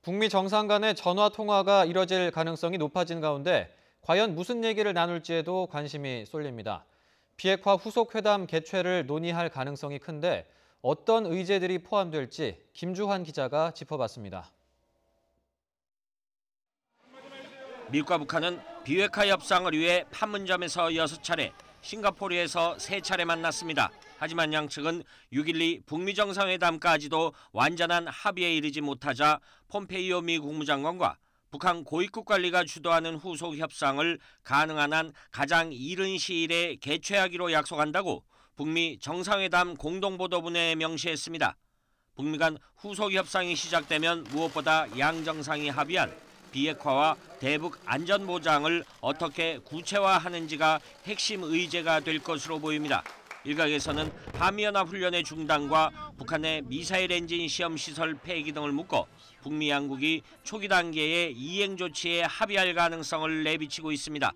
북미 정상 간의 전화 통화가 이뤄질 가능성이 높아진 가운데 과연 무슨 얘기를 나눌지에도 관심이 쏠립니다. 비핵화 후속 회담 개최를 논의할 가능성이 큰데 어떤 의제들이 포함될지 김주환 기자가 짚어봤습니다. 미국과 북한은 비핵화 협상을 위해 판문점에서 6차례, 싱가포르에서 3차례 만났습니다. 하지만 양측은 6.12 북미 정상회담까지도 완전한 합의에 이르지 못하자 폼페이오 미 국무장관과 북한 고위급 관리가 주도하는 후속 협상을 가능한 한 가장 이른 시일에 개최하기로 약속한다고 북미 정상회담 공동보도문에 명시했습니다. 북미 간 후속 협상이 시작되면 무엇보다 양 정상이 합의한 비핵화와 대북 안전보장을 어떻게 구체화하는지가 핵심 의제가 될 것으로 보입니다. 일각에서는 한미연합훈련의 중단과 북한의 미사일 엔진 시험 시설 폐기 등을 묶어 북미 양국이 초기 단계의 이행 조치에 합의할 가능성을 내비치고 있습니다.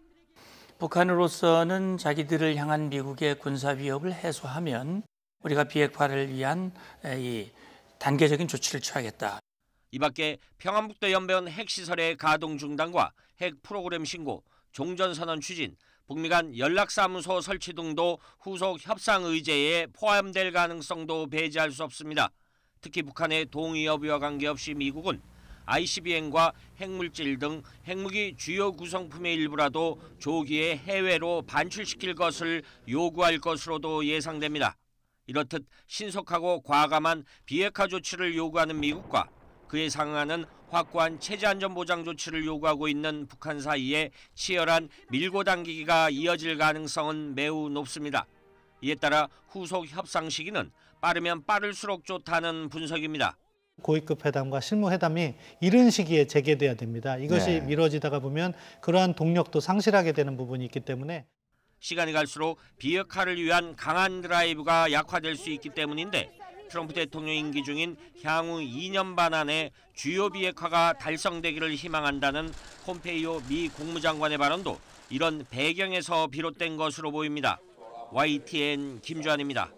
북한으로서는 자기들을 향한 미국의 군사 위협을 해소하면 우리가 비핵화를 위한 이 단계적인 조치를 취하겠다. 이 밖에 평안북도 연변 핵시설의 가동 중단과 핵 프로그램 신고, 종전선언 추진, 북미 간 연락사무소 설치 등도 후속 협상 의제에 포함될 가능성도 배제할 수 없습니다. 특히 북한의 동의 여부와 관계없이 미국은 ICBM과 핵물질 등 핵무기 주요 구성품의 일부라도 조기에 해외로 반출시킬 것을 요구할 것으로도 예상됩니다. 이렇듯 신속하고 과감한 비핵화 조치를 요구하는 미국과 그에 상응하는 확고한 체제안전보장 조치를 요구하고 있는 북한 사이에 치열한 밀고 당기기가 이어질 가능성은 매우 높습니다. 이에 따라 후속 협상 시기는 빠르면 빠를수록 좋다는 분석입니다. 고위급 회담과 실무회담이 이른 시기에 재개돼야 됩니다. 이것이 미뤄지다가 보면 그러한 동력도 상실하게 되는 부분이 있기 때문에 시간이 갈수록 비핵화를 위한 강한 드라이브가 약화될 수 있기 때문인데 트럼프 대통령 임기 중인 향후 2년 반 안에 주요 비핵화가 달성되기를 희망한다는 폼페이오 미 국무장관의 발언도 이런 배경에서 비롯된 것으로 보입니다. YTN 김주환입니다.